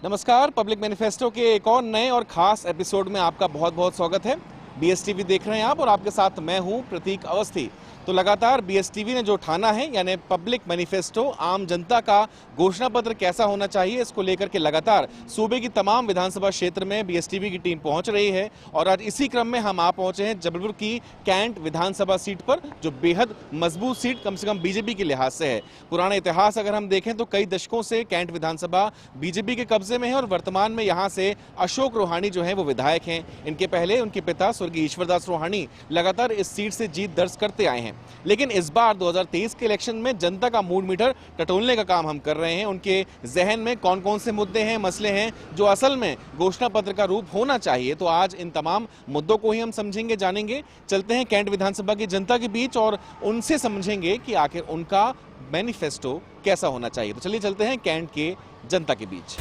नमस्कार। Public manifesto के एक और नए और खास एपिसोड में आपका बहुत बहुत स्वागत है। बीएसटीवी देख रहे हैं आप और आपके साथ मैं हूं प्रतीक अवस्थी। तो लगातार बीएसटीवी ने जो ठाना है यानी पब्लिक मैनिफेस्टो आम जनता का घोषणा पत्र कैसा होना चाहिए, इसको लेकर के लगातार सूबे की तमाम विधानसभा क्षेत्र में बीएसटीवी की टीम पहुंच रही है। और आज इसी क्रम में हम आ पहुंचे हैं जबलपुर की कैंट विधानसभा सीट पर, जो बेहद मजबूत सीट कम से कम बीजेपी के लिहाज से है। पुराना इतिहास अगर हम देखें तो कई दशकों से कैंट विधानसभा बीजेपी के कब्जे में है और वर्तमान में यहाँ से अशोक रोहाणी जो है वो विधायक हैं। इनके पहले उनके पिता स्वर्गीय ईश्वरदास रोहाणी लगातार इस सीट से जीत दर्ज करते आए हैं। लेकिन इस बार 2023 के इलेक्शन में जनता का मूड मीटर टटोलने का काम हम कर रहे हैं। उनके जहन में कौन कौन से मुद्दे हैं, मसले हैं जो असल में घोषणा पत्र का रूप होना चाहिए। तो आज इन तमाम मुद्दों को ही हम समझेंगे, जानेंगे। चलते हैं कैंट विधानसभा की जनता के बीच और उनसे समझेंगे कि आखिर उनका मैनिफेस्टो कैसा होना चाहिए। तो चलिए चलते हैं कैंट के जनता के बीच।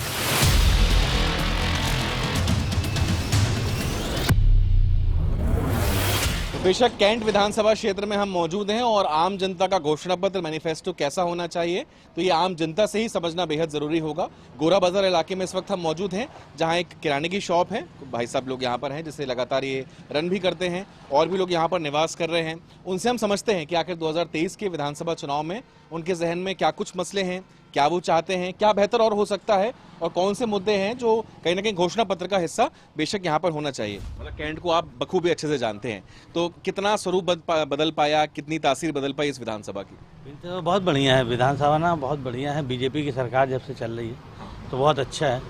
बेशक कैंट विधानसभा क्षेत्र में हम मौजूद हैं और आम जनता का घोषणा पत्र मैनिफेस्टो कैसा होना चाहिए तो ये आम जनता से ही समझना बेहद जरूरी होगा। गोरा बाजार इलाके में इस वक्त हम मौजूद हैं, जहां एक किराने की शॉप है। भाई साहब लोग यहां पर हैं जिससे लगातार ये रन भी करते हैं और भी लोग यहां पर निवास कर रहे हैं। उनसे हम समझते हैं कि आखिर 2023 के विधानसभा चुनाव में उनके जहन में क्या कुछ मसले हैं, क्या वो चाहते हैं, क्या बेहतर और हो सकता है और कौन से मुद्दे हैं जो कहीं ना कहीं घोषणा पत्र का हिस्सा बेशक यहाँ पर होना चाहिए। मतलब कैंट को आप बखूबी अच्छे से जानते हैं, तो कितना स्वरूप बदल पाया, कितनी तासीर बदल पाई इस विधानसभा की? तो बहुत बढ़िया है विधानसभा ना, बहुत बढ़िया है। बीजेपी की सरकार जब से चल रही है तो बहुत अच्छा है।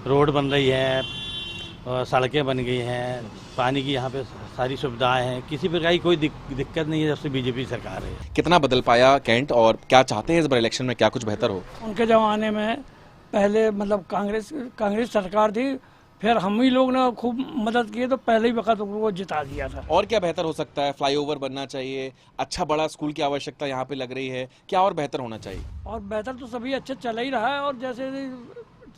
रोड बन रही है और सड़कें बन गई हैं, पानी की यहाँ पे सारी सुविधाएं हैं, किसी प्रकार की कोई दिक्कत नहीं है जब से बीजेपी सरकार है। कितना बदल पाया कैंट और क्या चाहते हैं इस बार इलेक्शन में, क्या कुछ बेहतर हो? उनके ज़माने में पहले मतलब कांग्रेस सरकार थी, फिर हम ही लोग ने खूब मदद की तो पहले ही वक्त उनको जिता दिया था। और क्या बेहतर हो सकता है? फ्लाईओवर बनना चाहिए, अच्छा बड़ा स्कूल की आवश्यकता यहाँ पे लग रही है, क्या और बेहतर होना चाहिए? और बेहतर तो सभी अच्छे चल ही रहा है और जैसे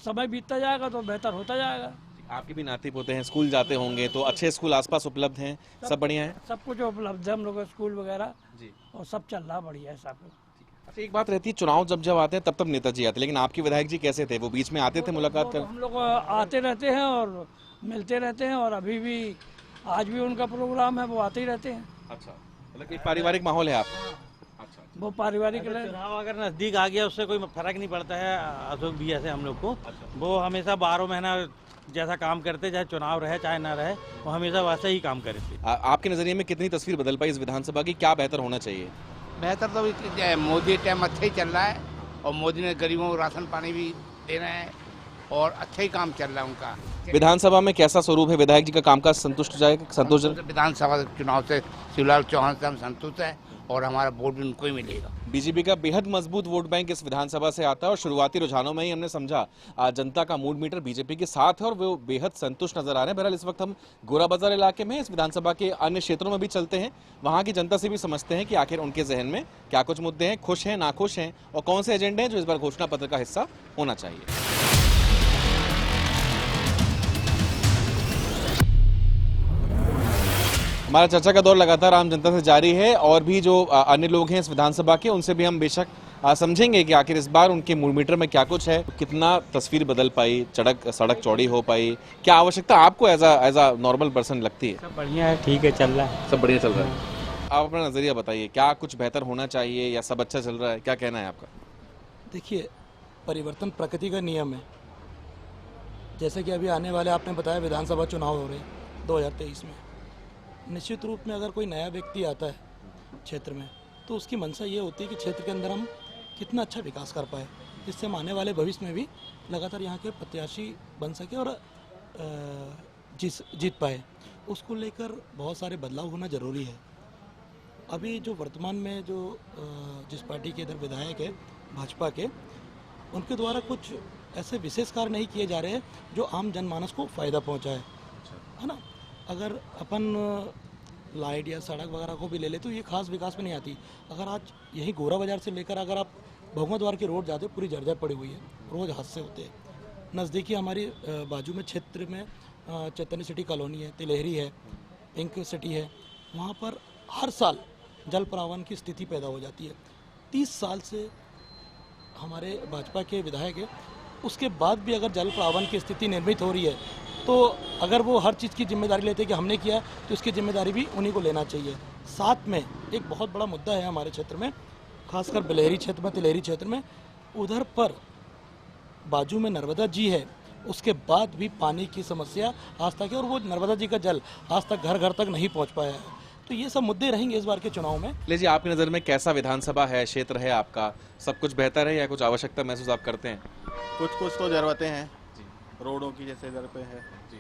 समय बीतता जाएगा तो बेहतर होता जाएगा। आपके भी नाती पोते हैं, स्कूल जाते होंगे, तो अच्छे स्कूल आसपास उपलब्ध हैं, सब बढ़िया है? सब कुछ उपलब्ध है हम लोग स्कूल वगैरह जी, और सब चल रहा बढ़िया है सब। अच्छा, एक बात रहती है, चुनाव जब आते हैं तब नेताजी आते हैं, लेकिन आपके विधायक जी कैसे थे? वो बीच में आते थे मुलाकात कर? हम लोग आते रहते हैं और मिलते रहते हैं और अभी भी आज भी उनका प्रोग्राम है, वो आते ही रहते हैं। अच्छा, मतलब एक पारिवारिक माहौल है आपका? अच्छा, वो पारिवारिक चुनाव अगर नजदीक आ गया उससे कोई फर्क नहीं पड़ता है अशोक भैया से हम लोग को। वो हमेशा 12 महीना जैसा काम करते, चाहे चुनाव रहे चाहे ना रहे, वो हमेशा वैसे ही काम करते। आपके नजरिए में कितनी तस्वीर बदल पाई इस विधानसभा की, क्या बेहतर होना चाहिए? बेहतर तो मोदी टाइम अच्छा ही चल रहा है और मोदी ने गरीबों को राशन पानी भी दे रहे हैं और अच्छा ही काम चल रहा है उनका। विधानसभा में कैसा स्वरूप है? विधायक जी का कामकाज संतुष्ट जाएगा? संतोषजनक? विधानसभा चुनाव से शिवलाल चौहान से हम संतुष्ट है और हमारा वोट भी उनको ही मिलेगा। बीजेपी का बेहद मजबूत वोट बैंक इस विधानसभा से आता है और शुरुआती रुझानों में ही हमने समझा जनता का मूड मीटर बीजेपी के साथ है और वो बेहद संतुष्ट नजर आ रहे हैं। बहरहाल इस वक्त हम गोरा बाजार इलाके में, इस विधानसभा के अन्य क्षेत्रों में भी चलते हैं, वहां की जनता से भी समझते हैं कि आखिर उनके जहन में क्या कुछ मुद्दे हैं, खुश हैं, नाखुश हैं और कौन से एजेंडे हैं जो इस बार घोषणा पत्र का हिस्सा होना चाहिए। हमारा चर्चा का दौर लगातार आम जनता से जारी है और भी जो अन्य लोग हैं इस विधानसभा के, उनसे भी हम बेशक समझेंगे कि आखिर इस बार उनके मूड मीटर में क्या कुछ है, कितना तस्वीर बदल पाई, सड़क चौड़ी हो पाई, क्या आवश्यकता आपको एज अ नॉर्मल पर्सन लगती है? सब बढ़िया है, ठीक है, चल रहा है, सब बढ़िया चल रहा है। आप अपना नजरिया बताइए, क्या कुछ बेहतर होना चाहिए या सब अच्छा चल रहा है, क्या कहना है आपका? देखिए, परिवर्तन प्रकृति का नियम है। जैसे कि अभी आने वाले आपने बताया विधानसभा चुनाव हो रहे 2023 में, निश्चित रूप में अगर कोई नया व्यक्ति आता है क्षेत्र में तो उसकी मंशा ये होती है कि क्षेत्र के अंदर हम कितना अच्छा विकास कर पाए, जिससे हम आने वाले भविष्य में भी लगातार यहाँ के प्रत्याशी बन सके और जीत पाए। उसको लेकर बहुत सारे बदलाव होना ज़रूरी है। अभी जो वर्तमान में जो जिस पार्टी के इधर विधायक है भाजपा के, उनके द्वारा कुछ ऐसे विशेष कार्य नहीं किए जा रहे हैं जो आम जनमानस को फ़ायदा पहुँचाए, है ना। अगर अपन लाइट या सड़क वगैरह को भी ले ले तो ये खास विकास में नहीं आती। अगर आज यही गोरा बाजार से लेकर अगर आप भगवा द्वार की रोड जाते, पूरी जर्जर पड़ी हुई है, रोज़ हादसे होते हैं। नज़दीकी हमारी बाजू में क्षेत्र में चैतन्य सिटी कॉलोनी है, तिलेहरी है, पिंक सिटी है, वहाँ पर हर साल जल प्रावन की स्थिति पैदा हो जाती है। 30 साल से हमारे भाजपा के विधायक है, उसके बाद भी अगर जल प्लावन की स्थिति निर्मित हो रही है तो अगर वो हर चीज़ की जिम्मेदारी लेते हैं कि हमने किया तो उसकी जिम्मेदारी भी उन्हीं को लेना चाहिए। साथ में एक बहुत बड़ा मुद्दा है हमारे क्षेत्र में, खासकर बिलहरी क्षेत्र में, तिलेरी क्षेत्र में, उधर पर बाजू में नर्मदा जी है, उसके बाद भी पानी की समस्या आज तक है और वो नर्मदा जी का जल आज तक घर घर तक नहीं पहुंच पाया है। तो ये सब मुद्दे रहेंगे इस बार के चुनाव में। लीजिए, आपकी नज़र में कैसा विधानसभा है, क्षेत्र है आपका, सब कुछ बेहतर है या कुछ आवश्यकता महसूस आप करते हैं? कुछ कुछ तो ज़रूरतें हैं रोडों की, जैसे ज़रूरतें हैं जी।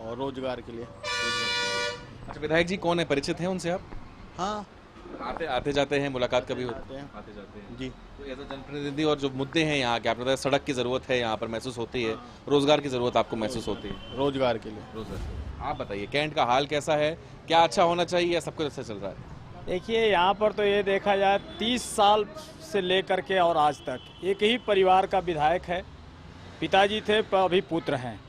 और रोजगार के लिए। अच्छा, विधायक जी कौन है, परिचित हैं उनसे आप? हाँ, आते जाते हैं, मुलाकात कभी आते होती हैं। आते जाते हैं जी। तो एज अ जनप्रतिनिधि और जो मुद्दे हैं यहाँ के, आपने बताया सड़क की ज़रूरत है यहाँ पर महसूस होती है, रोजगार की ज़रूरत आपको महसूस होती है? रोजगार के लिए। रोजगार। आप बताइए, कैंट का हाल कैसा है, क्या अच्छा होना चाहिए या सब कुछ अच्छा चल रहा है? देखिए, यहाँ पर तो ये देखा जाए 30 साल से लेकर के और आज तक एक ही परिवार का विधायक है, पिताजी थे, अभी पुत्र हैं,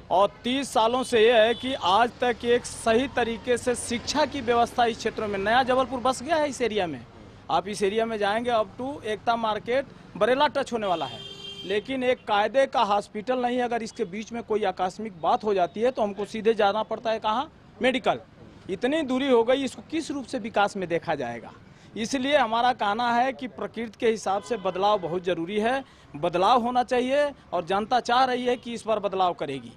और 30 सालों से ये है कि आज तक एक सही तरीके से शिक्षा की व्यवस्था इस क्षेत्रों में, नया जबलपुर बस गया है इस एरिया में, आप इस एरिया में जाएंगे up to Ekta market Barela touch होने वाला है, लेकिन एक कायदे का हॉस्पिटल नहीं। अगर इसके बीच में कोई आकस्मिक बात हो जाती है तो हमको सीधे जाना पड़ता है कहाँ, मेडिकल। इतनी दूरी हो गई, इसको किस रूप से विकास में देखा जाएगा? इसलिए हमारा कहना है कि प्रकृति के हिसाब से बदलाव बहुत ज़रूरी है, बदलाव होना चाहिए और जनता चाह रही है कि इस बार बदलाव करेगी।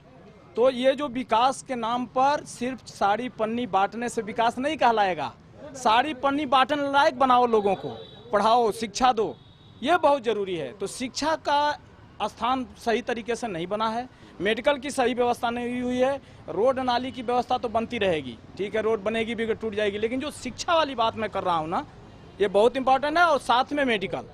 तो ये जो विकास के नाम पर सिर्फ साड़ी पन्नी बांटने से विकास नहीं कहलाएगा। साड़ी पन्नी बांटने लायक बनाओ, लोगों को पढ़ाओ, शिक्षा दो, ये बहुत ज़रूरी है। तो शिक्षा का स्थान सही तरीके से नहीं बना है, मेडिकल की सही व्यवस्था नहीं हुई है, रोड नाली की व्यवस्था तो बनती रहेगी, ठीक है, रोड बनेगी भी टूट जाएगी, लेकिन जो शिक्षा वाली बात मैं कर रहा हूँ ना, ये बहुत इंपॉर्टेंट है। और साथ में मेडिकल,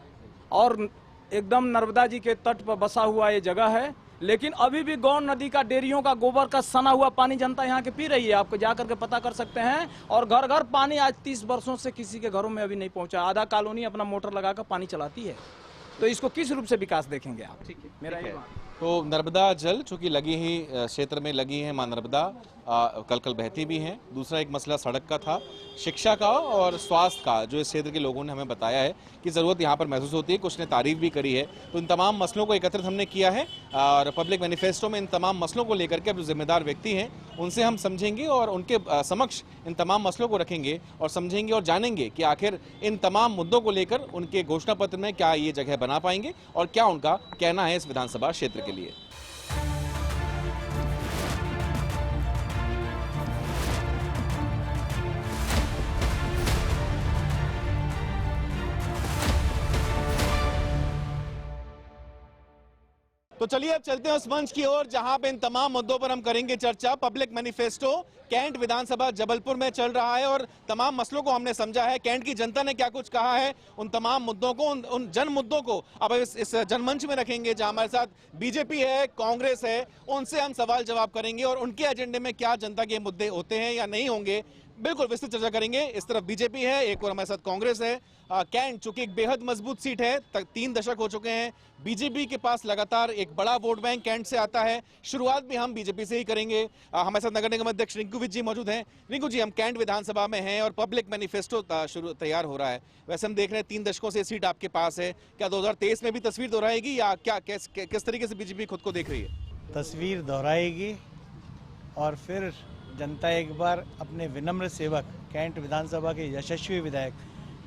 और एकदम नर्मदा जी के तट पर बसा हुआ ये जगह है, लेकिन अभी भी गौन नदी का, डेयरियों का गोबर का सना हुआ पानी जनता यहाँ के पी रही है, आपको जाकर के पता कर सकते हैं। और घर घर पानी आज 30 वर्षों से किसी के घरों में अभी नहीं पहुंचा, आधा कॉलोनी अपना मोटर लगाकर पानी चलाती है। तो इसको किस रूप से विकास देखेंगे आप? ठीक है, मेरा ये बात। तो नर्मदा जल चूँकि लगी ही क्षेत्र में लगी है, माँ नर्मदा कल कल बहती भी हैं। दूसरा एक मसला सड़क का था, शिक्षा का और स्वास्थ्य का, जो इस क्षेत्र के लोगों ने हमें बताया है कि ज़रूरत यहाँ पर महसूस होती है, कुछ ने तारीफ भी करी है। तो इन तमाम मसलों को एकत्रित हमने किया है और पब्लिक मैनिफेस्टो में इन तमाम मसलों को लेकर के अब जो जिम्मेदार व्यक्ति हैं उनसे हम समझेंगे और उनके समक्ष इन तमाम मसलों को रखेंगे और समझेंगे और जानेंगे कि आखिर इन तमाम मुद्दों को लेकर उनके घोषणा पत्र में क्या ये जगह बना पाएंगे और क्या उनका कहना है इस विधानसभा क्षेत्र के लिए। तो चलिए अब चलते हैं उस मंच की ओर जहां पे इन तमाम मुद्दों पर हम करेंगे चर्चा। पब्लिक मैनिफेस्टो कैंट विधानसभा जबलपुर में चल रहा है और तमाम मसलों को हमने समझा है, कैंट की जनता ने क्या कुछ कहा है, उन तमाम मुद्दों को, उन जन मुद्दों को अब इस जनमंच में रखेंगे जहां हमारे साथ बीजेपी है, कांग्रेस है, उनसे हम सवाल जवाब करेंगे और उनके एजेंडे में क्या जनता के मुद्दे होते हैं या नहीं होंगे, बिल्कुल विस्तृत चर्चा करेंगे। इस तरफ बीजेपी है, एक और हमारे साथ कांग्रेस है। कैंट चूंकि एक बेहद मजबूत सीट है, 3 दशक हो चुके हैं, बीजेपी के पास लगातार एक बड़ा वोट बैंक कैंट से आता है। शुरुआत भी हम बीजेपी से ही करेंगे। हमारे साथ नगर निगम अध्यक्ष रिंकू विज जी मौजूद हैं। रिंकू जी, हम कैंट विधानसभा में हैं और पब्लिक मैनिफेस्टो तैयार हो रहा है। वैसे हम देख रहे हैं 3 दशकों से सीट आपके पास है, क्या 2023 में भी तस्वीर दोहराएगी या क्या किस तरीके से बीजेपी खुद को देख रही है? तस्वीर दोहराएगी और फिर जनता एक बार अपने विनम्र सेवक कैंट विधानसभा के यशस्वी विधायक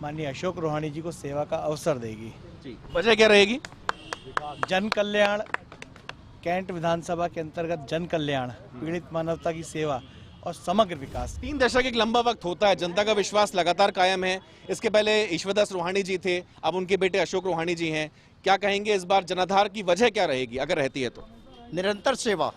माननीय अशोक रोहाणी जी को सेवा का अवसर देगी। जी, वजह क्या रहेगी? जन कल्याण, कैंट विधानसभा के अंतर्गत जन कल्याण, पीड़ित मानवता की सेवा और समग्र विकास। 3 दशक एक लंबा वक्त होता है, जनता का विश्वास लगातार कायम है। इसके पहले ईश्वरदास रोहाणी जी थे, अब उनके बेटे अशोक रोहाणी जी हैं। क्या कहेंगे इस बार जनाधार की वजह क्या रहेगी अगर रहती है तो? निरंतर सेवा,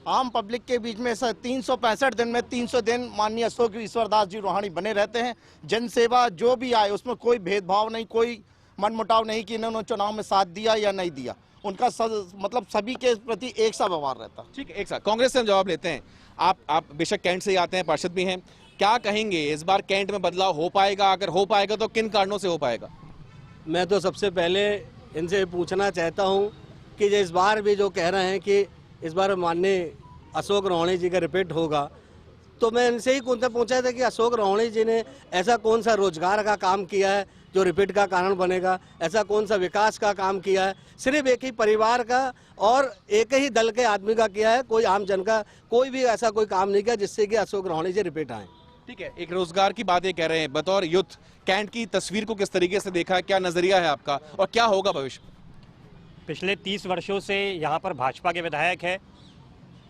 आम पब्लिक के बीच में 365 दिन में 300 दिन माननीय अशोक ईश्वरदास जी रोहाणी बने रहते हैं। जन सेवा जो भी आए उसमें कोई भेदभाव नहीं, कोई मनमुटाव नहीं कि इन्होंने चुनाव में साथ दिया या नहीं दिया, उनका मतलब सभी के प्रति एक सा व्यवहार रहता। ठीक है, एक साथ कांग्रेस से हम जवाब लेते हैं। आप बेशक कैंट से ही आते हैं, पार्षद भी हैं, क्या कहेंगे इस बार कैंट में बदलाव हो पाएगा? अगर हो पाएगा तो किन कारणों से हो पाएगा? मैं तो सबसे पहले इनसे पूछना चाहता हूं कि इस बार भी जो कह रहे हैं कि इस बार माननीय अशोक रोहाणी जी का रिपीट होगा, तो मैं इनसे ही पूछा था कि अशोक रोहाणी जी ने ऐसा कौन सा रोजगार का काम किया है जो रिपीट का कारण बनेगा? ऐसा कौन सा विकास का काम किया है? सिर्फ एक ही परिवार का और एक ही दल के आदमी का किया है, कोई आम जन का कोई भी ऐसा कोई काम नहीं किया जिससे कि अशोक रोहाणी जी रिपीट आए। ठीक है, एक रोजगार की बात ये कह रहे हैं, बतौर यूथ कैंट की तस्वीर को किस तरीके से देखा, क्या नजरिया है आपका और क्या होगा भविष्य? पिछले 30 वर्षों से यहाँ पर भाजपा के विधायक है,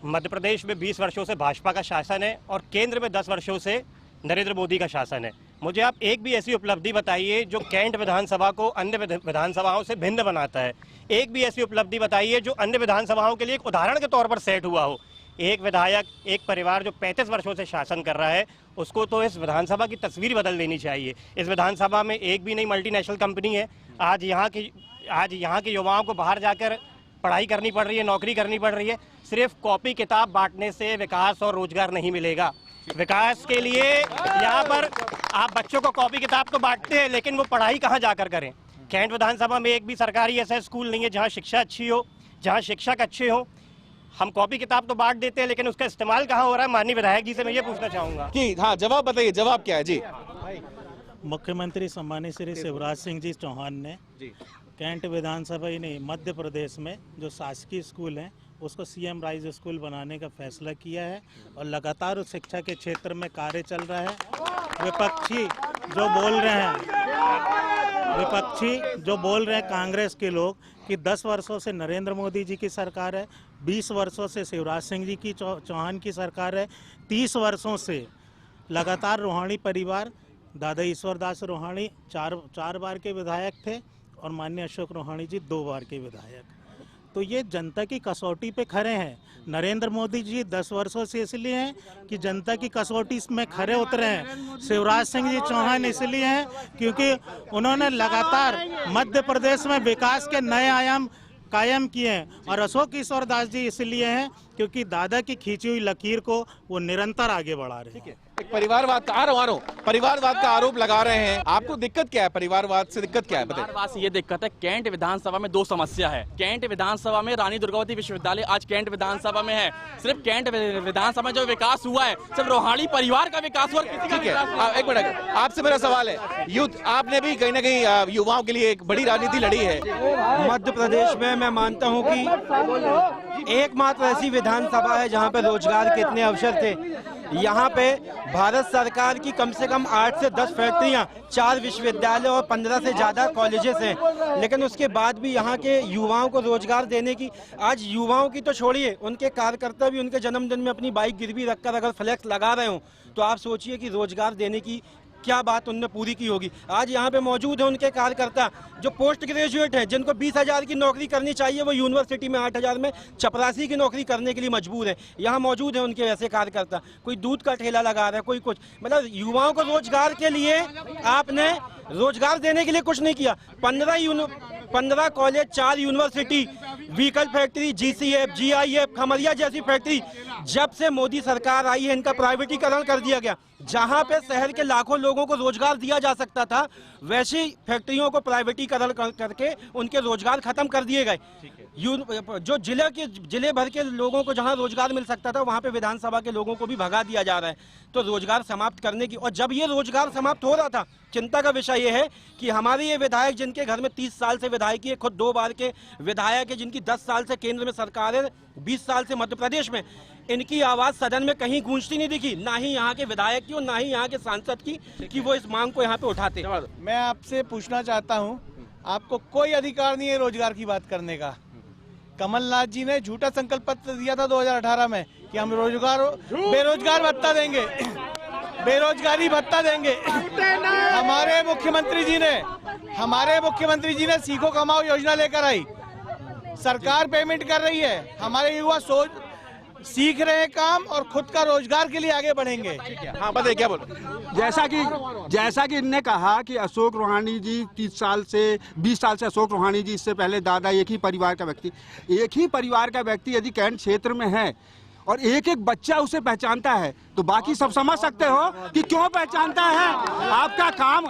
मध्य प्रदेश में 20 वर्षों से भाजपा का शासन है और केंद्र में 10 वर्षों से नरेंद्र मोदी का शासन है। मुझे आप एक भी ऐसी उपलब्धि बताइए जो कैंट विधानसभा को अन्य विधानसभाओं से भिन्न बनाता है। एक भी ऐसी उपलब्धि बताइए जो अन्य विधानसभाओं के लिए एक उदाहरण के तौर पर सेट हुआ हो। एक विधायक, एक परिवार जो 35 वर्षों से शासन कर रहा है, उसको तो इस विधानसभा की तस्वीर बदल देनी चाहिए। इस विधानसभा में एक भी नई मल्टीनेशनल कंपनी है। आज यहाँ के युवाओं को बाहर जाकर पढ़ाई करनी पड़ रही है, नौकरी करनी पड़ रही है। सिर्फ कॉपी किताब बांटने से विकास और रोजगार नहीं मिलेगा। विकास के लिए यहाँ पर आप बच्चों को कॉपी किताब तो बांटते हैं, लेकिन वो पढ़ाई कहाँ जाकर करें? कैंट विधानसभा में एक भी सरकारी ऐसा स्कूल नहीं है जहाँ शिक्षा अच्छी हो, जहाँ शिक्षक अच्छे हो। हम कॉपी किताब तो बांट देते हैं, लेकिन उसका इस्तेमाल कहाँ हो रहा है? माननीय विधायक जी से मैं ये पूछना चाहूँगा कि हाँ, जवाब बताइए, जवाब क्या है जी? मुख्यमंत्री सम्मानित श्री शिवराज सिंह जी चौहान ने कैंट विधानसभा ही नहीं, मध्य प्रदेश में जो शासकीय स्कूल हैं उसको सीएम राइज स्कूल बनाने का फैसला किया है और लगातार उस शिक्षा के क्षेत्र में कार्य चल रहा है। विपक्षी जो बोल रहे हैं कांग्रेस के लोग कि 10 वर्षों से नरेंद्र मोदी जी की सरकार है, 20 वर्षों से शिवराज सिंह जी की चौहान की सरकार है, 30 वर्षों से लगातार रोहाणी परिवार, दादा ईश्वरदास रोहाणी 4 बार के विधायक थे और माननीय अशोक रोहाणी जी 2 बार के विधायक। तो ये जनता की कसौटी पे खड़े हैं। नरेंद्र मोदी जी 10 वर्षों से इसलिए हैं कि जनता की कसौटी में खड़े उतरे हैं। शिवराज सिंह जी चौहान इसलिए हैं क्योंकि उन्होंने लगातार मध्य प्रदेश में विकास के नए आयाम कायम किए हैं और अशोक ईश्वरदास जी इसलिए हैं क्योंकि दादा की खींची हुई लकीर को वो निरंतर आगे बढ़ा रहे हैं। एक परिवारवाद आ रहा हूँ, परिवारवाद का आरोप लगा रहे हैं। आपको दिक्कत क्या है? परिवारवाद से दिक्कत क्या है? परिवारवाद से ये दिक्कत है, कैंट विधानसभा में 2 समस्या है। कैंट विधानसभा में रानी दुर्गावती विश्वविद्यालय आज कैंट विधानसभा में है। सिर्फ कैंट विधानसभा में जो विकास हुआ है सिर्फ रोहाणी परिवार का विकास हुआ। ठीक है, एक मिनट, आपसे मेरा सवाल है, यूथ आपने भी कहीं ना कहीं युवाओं के लिए एक बड़ी राजनीति लड़ी है। मध्य प्रदेश में मैं मानता हूँ कि एकमात्र ऐसी विधानसभा है जहाँ पे रोजगार के इतने अवसर थे। यहाँ पे भारत सरकार की कम से कम 8 से 10 फैक्ट्रियाँ, 4 विश्वविद्यालय और 15 से ज़्यादा कॉलेजेस हैं, लेकिन उसके बाद भी यहाँ के युवाओं को रोजगार देने की, आज युवाओं की तो छोड़िए, उनके कार्यकर्ता भी उनके जन्मदिन में अपनी बाइक गिरवी रखकर अगर फ्लैक्स लगा रहे हो तो आप सोचिए कि रोजगार देने की क्या बात उनने पूरी की होगी। आज यहाँ पे मौजूद है उनके कार्यकर्ता जो पोस्ट ग्रेजुएट हैं, जिनको 20,000 की नौकरी करनी चाहिए, वो यूनिवर्सिटी में 8,000 में चपरासी की नौकरी करने के लिए मजबूर है। यहाँ मौजूद है उनके ऐसे कार्यकर्ता, कोई दूध का ठेला लगा रहा है, कोई कुछ, मतलब युवाओं को रोजगार के लिए आपने रोजगार देने के लिए कुछ नहीं किया। 15 college, 4 university, vehicle factory, GCF, GIF, Khamaria जैसी फैक्ट्री जब से मोदी सरकार आई है इनका प्राइवेटीकरण कर दिया गया। जहां पे शहर के लाखों लोगों को रोजगार दिया जा सकता था, वैसी फैक्ट्रियों को प्राइवेटीकरण करके उनके रोजगार खत्म कर दिए गए। जो जिले भर के लोगों को जहां रोजगार मिल सकता था वहां पे विधानसभा के लोगों को भी भगा दिया जा रहा है। तो रोजगार समाप्त करने की, और जब ये रोजगार समाप्त हो रहा था, चिंता का विषय ये है कि हमारे ये विधायक जिनके घर में 30 साल से विधायकी है, खुद 2 बार के विधायक है, जिनकी 10 साल से केंद्र में सरकार है, 20 साल से मध्य प्रदेश में, इनकी आवाज सदन में कहीं गूंजती नहीं दिखी, ना ही यहाँ के विधायक की और ना ही यहाँ के सांसद की, कि वो इस मांग को यहाँ पे उठाते। मैं आपसे पूछना चाहता हूँ, आपको कोई अधिकार नहीं है रोजगार की बात करने का। कमलनाथ जी ने झूठा संकल्प पत्र दिया था 2018 में कि हम बेरोजगार भत्ता देंगे, बेरोजगारी भत्ता देंगे। हमारे मुख्यमंत्री जी ने सीखो कमाओ योजना लेकर आई, सरकार पेमेंट कर रही है, हमारे युवा सीख रहे हैं काम और खुद का रोजगार के लिए आगे बढ़ेंगे। हाँ बताइए, क्या बोल? जैसा कि इनने कहा कि अशोक रोहाणी जी 20 साल से अशोक रोहाणी जी, इससे पहले दादा, एक ही परिवार का व्यक्ति यदि कैंट क्षेत्र में है और एक एक बच्चा उसे पहचानता है तो बाकी सब समझ सकते हो कि क्यों पहचानता है। आपका काम,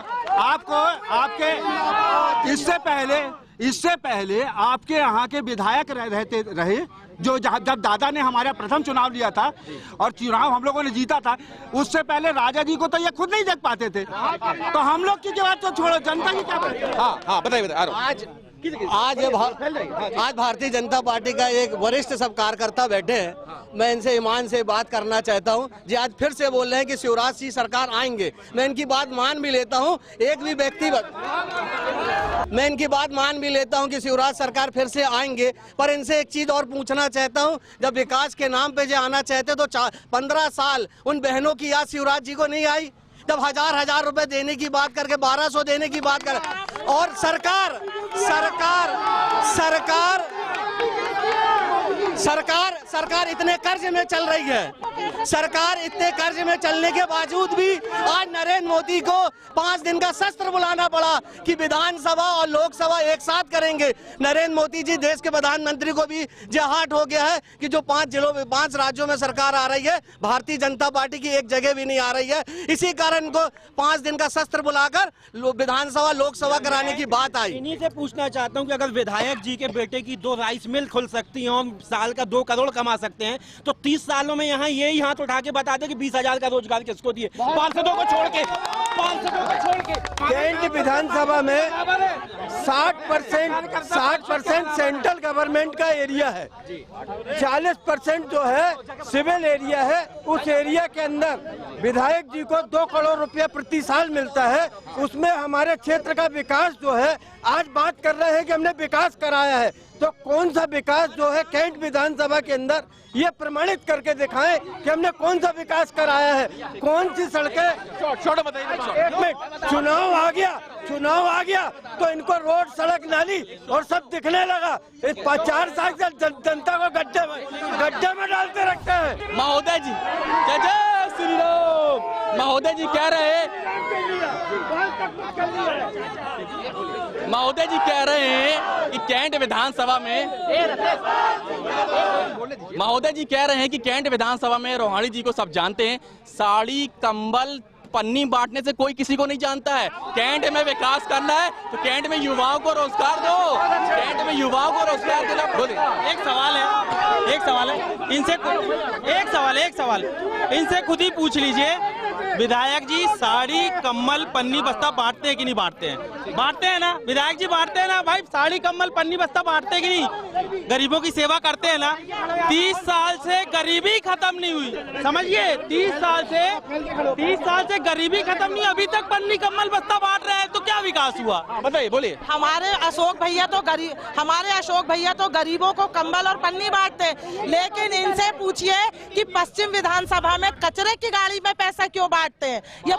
इससे पहले आपके यहाँ के विधायक रहते रहे जो जब दादा ने हमारा प्रथम चुनाव लिया था और चुनाव हम लोगों ने जीता था, उससे पहले राजा जी को तो ये खुद नहीं देख पाते थे। तो हम लोग की बात तो छोड़ो, जनता की क्या बात। हाँ बताइए। आज भारतीय जनता पार्टी का एक वरिष्ठ सब कार्यकर्ता बैठे हैं, मैं इनसे ईमान से बात करना चाहता हूं। जी आज फिर से बोल रहे हैं कि शिवराज सिंह सरकार आएंगे, मैं इनकी बात मान भी लेता हूं। एक भी व्यक्ति मैं इनकी बात मान भी लेता हूं कि शिवराज सरकार फिर से आएंगे, पर इनसे एक चीज और पूछना चाहता हूं। जब विकास के नाम पे जो आना चाहते तो 15 साल उन बहनों की याद शिवराज जी को नहीं आई? जब हजार रुपए देने की बात करके 1200 देने की बात कर, और सरकार इतने कर्ज में चल रही है। सरकार इतने कर्ज में चलने के बावजूद भी आज नरेंद्र मोदी को 5 दिन का सत्र बुलाना पड़ा कि विधानसभा और लोकसभा एक साथ करेंगे। नरेंद्र मोदी जी देश के प्रधानमंत्री को भी जहाट हो गया है कि जो 5 राज्यों में सरकार आ रही है, भारतीय जनता पार्टी की एक जगह भी नहीं आ रही है। इसी कारण को 5 दिन का सत्र बुलाकर विधानसभा लोकसभा कराने की बात आई। इन्हीं से पूछना चाहता हूं कि अगर विधायक जी के बेटे की 2 राइस मिल खुल सकती हैं और साल का 2 करोड़ कमा सकते हैं, तो 30 सालों में यहाँ यही हाथ उठा के बता दे कि 20,000 का रोजगार किसको दिए? पार्षदों को छोड़ के कैंट विधानसभा में 60% सेंट्रल गवर्नमेंट का एरिया है, 40% जो है सिविल एरिया है। उस एरिया के अंदर विधायक जी को 2 करोड़ रुपया प्रति साल मिलता है। उसमें हमारे क्षेत्र का विकास जो है, आज बात कर रहे हैं कि हमने विकास कराया है, तो कौन सा विकास जो है कैंट विधानसभा के अंदर ये प्रमाणित करके दिखाएं कि हमने कौन सा विकास कराया है, कौन सी सड़कें। छोड़ बताइए। एक मिनट, चुनाव आ गया तो इनको रोड, सड़क, नाली और सब दिखने लगा। इस 4 साल से जनता को गड्ढे में डालते रखते हैं। महोदय जी, जय श्री राम। महोदय जी कह रहे हैं कि कैंट विधानसभा में कैंट विधानसभा में रोहाणी जी को सब जानते हैं। साड़ी, कंबल, पन्नी बांटने से कोई किसी को नहीं जानता है। कैंट में विकास करना है तो कैंट में युवाओं को रोजगार दो, कैंट में युवाओं को रोजगार देना। एक सवाल इनसे खुद ही पूछ लीजिए, विधायक जी साड़ी, कम्बल, पन्नी, बस्ता बांटते हैं कि नहीं बांटते हैं? बांटते हैं ना विधायक जी, बांटते हैं ना भाई? साड़ी, कम्बल, पन्नी, बस्ता बांटते हैं कि नहीं? गरीबों की सेवा करते हैं ना? 30 साल से गरीबी खत्म नहीं हुई, समझिए। 30 साल से गरीबी खत्म नहीं, अभी तक पन्नी, कम्बल, बस्ता बांट रहे हैं, तो क्या विकास हुआ? बताइए, बोलिए। हमारे अशोक भैया तो गरीबों को कंबल और पन्नी बांटते हैं, लेकिन इनसे पूछिए कि पश्चिम विधानसभा में कचरे की गाड़ी में पैसा क्यों बांटते हैं? ये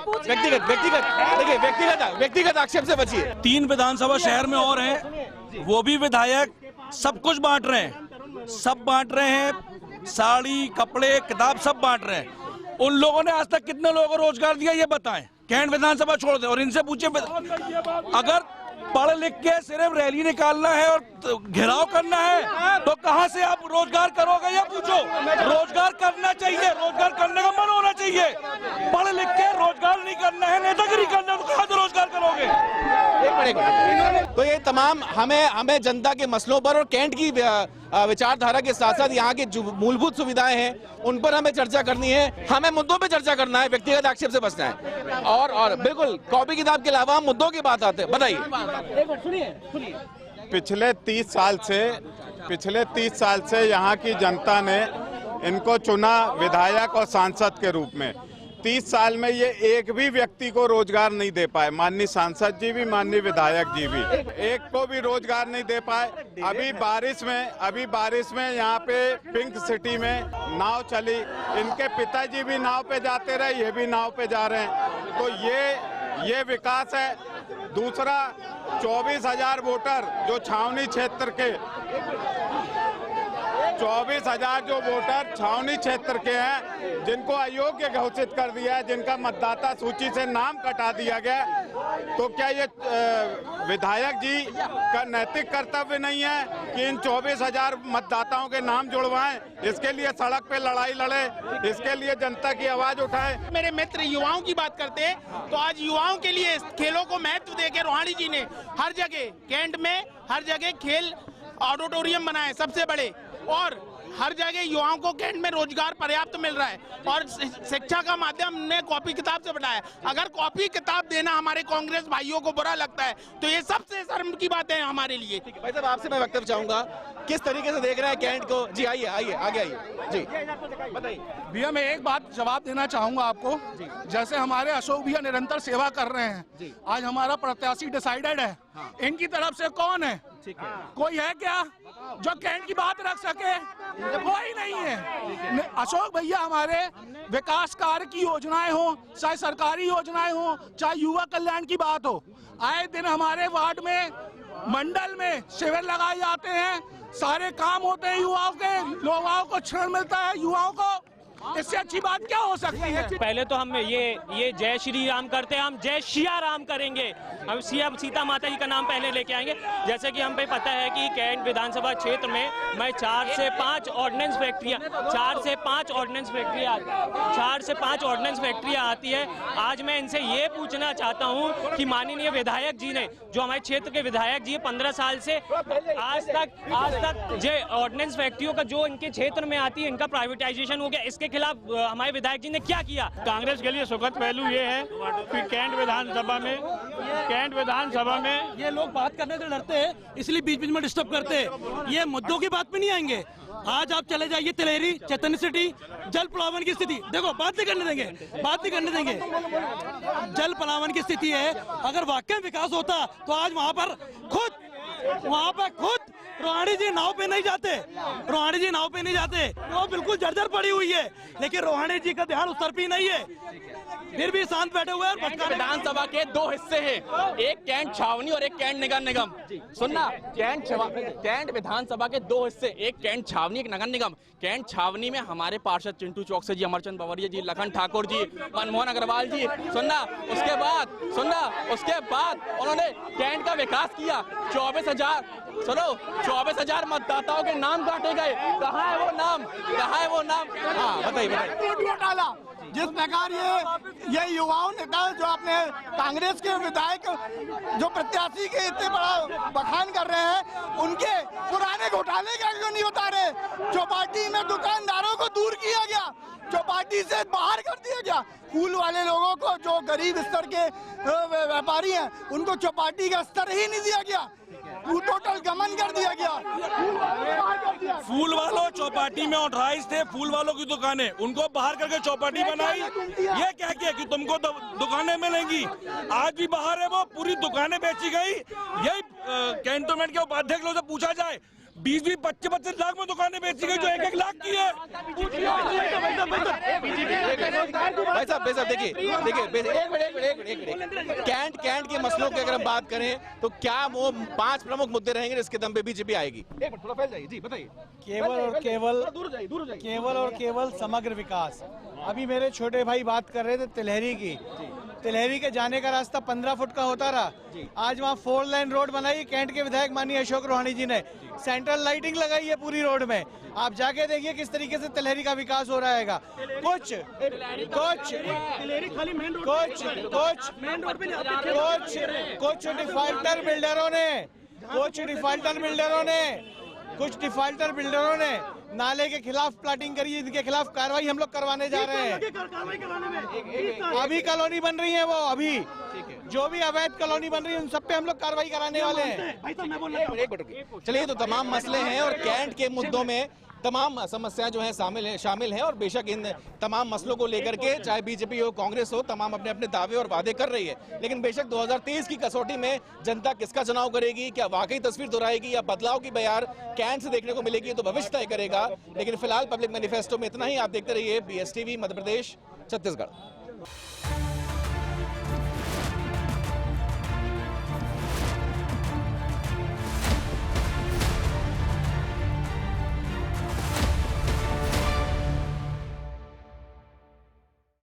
व्यक्तिगत आक्षेप से बचिए। 3 विधानसभा शहर में और हैं, वो भी विधायक सब कुछ बांट रहे हैं, साड़ी, कपड़े, किताब सब बांट रहे हैं। उन लोगों ने आज तक कितने लोगों को रोजगार दिया ये बताएं। कैंट विधानसभा छोड़ दें और इनसे पूछे, अगर पढ़ लिख के सिर्फ रैली निकालना है और घेराव करना है तो कहां से आप रोजगार करोगे? ये पूछो। रोजगार करना चाहिए, रोजगार करने का मन होना चाहिए। पढ़ लिख के रोजगार नहीं करना है, नेतागिरी करना है, तो कहां से रोजगार करोगे? तो ये तमाम हमें जनता के मसलों पर और कैंट की विचारधारा के साथ साथ यहाँ की जो मूलभूत सुविधाएं हैं उन पर हमें चर्चा करनी है। हमें मुद्दों पे चर्चा करना है, व्यक्तिगत आक्षेप से बचना है। और बिल्कुल कॉपी किताब के अलावा मुद्दों की बात आते हैं। बताइए। सुनिए। पिछले 30 साल से यहाँ की जनता ने इनको चुना विधायक और सांसद के रूप में। 30 साल में ये एक भी व्यक्ति को रोजगार नहीं दे पाए, माननीय सांसद जी भी, माननीय विधायक जी भी, एक को भी रोजगार नहीं दे पाए। अभी बारिश में यहाँ पे पिंक सिटी में नाव चली, इनके पिताजी भी नाव पे जाते रहे, ये भी नाव पे जा रहे हैं। तो ये विकास है। दूसरा, 24,000 वोटर जो छावनी क्षेत्र के 24,000 जो वोटर छावनी क्षेत्र के हैं, जिनको अयोग्य घोषित कर दिया है, जिनका मतदाता सूची से नाम कटा दिया गया, तो क्या ये विधायक जी का नैतिक कर्तव्य नहीं है कि इन 24,000 मतदाताओं के नाम जुड़वाएं? इसके लिए सड़क पे लड़ाई लड़े, इसके लिए जनता की आवाज उठाएं। मेरे मित्र युवाओं की बात करते हैं तो आज युवाओं के लिए खेलों को महत्व देकर रोहाणी जी ने हर जगह कैंट में हर जगह खेल ऑडिटोरियम बनाए सबसे बड़े, और हर जगह युवाओं को कैंट में रोजगार पर्याप्त मिल रहा है और शिक्षा का माध्यम ने कॉपी किताब से बढ़ाया। अगर कॉपी किताब देना हमारे कांग्रेस भाइयों को बुरा लगता है तो ये सबसे शर्म की बात है हमारे लिए। भाई साहब आपसे मैं वक्तव्य चाहूंगा, किस तरीके से देख रहे हैं कैंट को? जी आइए आइए आगे आइए जी बताइए। भैया मैं एक बात जवाब देना चाहूंगा आपको, जैसे हमारे अशोक भैया निरंतर सेवा कर रहे हैं, आज हमारा प्रत्याशी डिसाइडेड है, इनकी तरफ से कौन है? कोई है क्या जो कैंट की बात रख सके? कोई नहीं है। अशोक भैया हमारे विकास कार्य की योजनाएं हो, चाहे सरकारी योजनाएं हो, चाहे युवा कल्याण की बात हो, आए दिन हमारे वार्ड में मंडल में शिविर लगाए जाते हैं, सारे काम होते हैं युवाओं के, युवाओं को क्षण मिलता है युवाओं को, इससे अच्छी बात क्या हो सकती है? पहले तो हम ये जय श्री राम करते हैं, हम जय सिया राम करेंगे। हम सीता माता जी का नाम पहले लेके आएंगे। जैसे कि हमें पता है कि कैंट विधानसभा क्षेत्र में मैं 4 से 5 ऑर्डिनेंस फैक्ट्रियां आती है। आज मैं इनसे ये पूछना चाहता हूँ कि माननीय विधायक जी ने, जो हमारे क्षेत्र के विधायक जी 15 साल से आज तक जो ऑर्डिनेंस फैक्ट्रियों का जो इनके क्षेत्र में आती है, इनका प्राइवेटाइजेशन हो गया, इसके खिलाफ हमारे विधायक जी ने क्या किया? कांग्रेस के लिए सुखद पहलू ये है कि कैंट विधानसभा में ये लोग बात करने से डरते हैं, इसलिए बीच बीच में डिस्टर्ब करते हैं। ये मुद्दों की बात पे नहीं आएंगे। आज आप चले जाइए तिलेरी, चैतन्य सिटी, जल प्लावन की स्थिति देखो, बात नहीं करने देंगे। जल प्लावन की स्थिति है, अगर वाकई विकास होता तो आज वहाँ पर खुद रोहाणी जी नाव पे नहीं जाते, वो बिल्कुल जर्जर पड़ी हुई है, लेकिन रोहाणी जी का ध्यान उस तरफ ही नहीं है, फिर भी शांत बैठे हुए हैं। विधानसभा के 2 हिस्से हैं, एक कैंट छावनी और एक कैंट नगर निगम। सुनना, कैंट विधानसभा के 2 हिस्से, एक कैंट छावनी, एक नगर निगम। कैंट छावनी में हमारे पार्षद चिंटू चौकसे जी, अमरचंद बवरिया जी, लखन ठाकुर जी, मनमोहन अग्रवाल जी। सुनना, उसके बाद उन्होंने कैंट का विकास किया। 24,000 मतदाताओं के नाम काटे गए। कहाँ है वो नाम? हाँ बताइए। डाला जिस प्रकार ये युवाओं ने कहा, जो अपने कांग्रेस के विधायक जो प्रत्याशी के इतने बड़ा बखान कर रहे हैं, उनके पुराने घोटाले का क्यों नहीं बता रहे? चौपाटी में दुकानदारों को दूर किया गया, चौपाटी से बाहर कर दिया गया। फूल वाले लोगों को, जो गरीब स्तर के व्यापारी हैं, उनको चौपाटी का स्तर ही नहीं दिया गया, टोटल गमन कर दिया गया। फूल वालों चौपाटी में ऑथराइज थे, फूल वालों की दुकानें, उनको बाहर करके चौपाटी बनाई। ये क्या किया कि तुमको दुकानें मिलेंगी, आज भी बाहर है, वो पूरी दुकानें बेची गई। यही कैंटोनमेंट के उपाध्यक्ष लोगों से पूछा जाए, 20-20, 25-25 लाख में दुकानें बेची गई जो 1-1 लाख की है। भाई साहब देखिए कैंट के मसलों की अगर हम बात करें तो क्या वो 5 प्रमुख मुद्दे रहेंगे जिसके दम पे बीजेपी आएगी? एक मिनट थोड़ा फैल जाइए जी, बताइए। केवल और केवल समग्र विकास। अभी मेरे छोटे भाई बात कर रहे थे तिलहरी के जाने का रास्ता 15 फुट का होता रहा, आज वहाँ 4 लेन रोड बनाई कैंट के विधायक माननीय अशोक रोहाणी जी ने, सेंट्रल लाइटिंग लगाई है पूरी रोड में। आप जाके देखिए किस तरीके से तिलहरी का विकास हो रहा है। कुछ डिफाल्टर बिल्डरों ने नाले के खिलाफ प्लाटिंग करी है, इनके खिलाफ कार्रवाई हम लोग करवाने जा रहे हैं। अभी कॉलोनी बन रही है, वो अभी जो भी अवैध कॉलोनी बन रही है उन सब पे हम लोग कार्रवाई कराने वाले हैं। चलिए, तो तमाम मसले हैं और कैंट के मुद्दों में तमाम समस्याएं जो हैं शामिल हैं और बेशक इन तमाम मसलों को लेकर के चाहे बीजेपी हो, कांग्रेस हो, तमाम अपने अपने दावे और वादे कर रही है। लेकिन बेशक 2023 की कसौटी में जनता किसका चुनाव करेगी, क्या वाकई तस्वीर दोहराएगी या बदलाव की बयार कैंट से देखने को मिलेगी, तो भविष्य तय करेगा। लेकिन फिलहाल पब्लिक मैनिफेस्टो में इतना ही। आप देखते रहिए BSTV मध्य प्रदेश छत्तीसगढ़।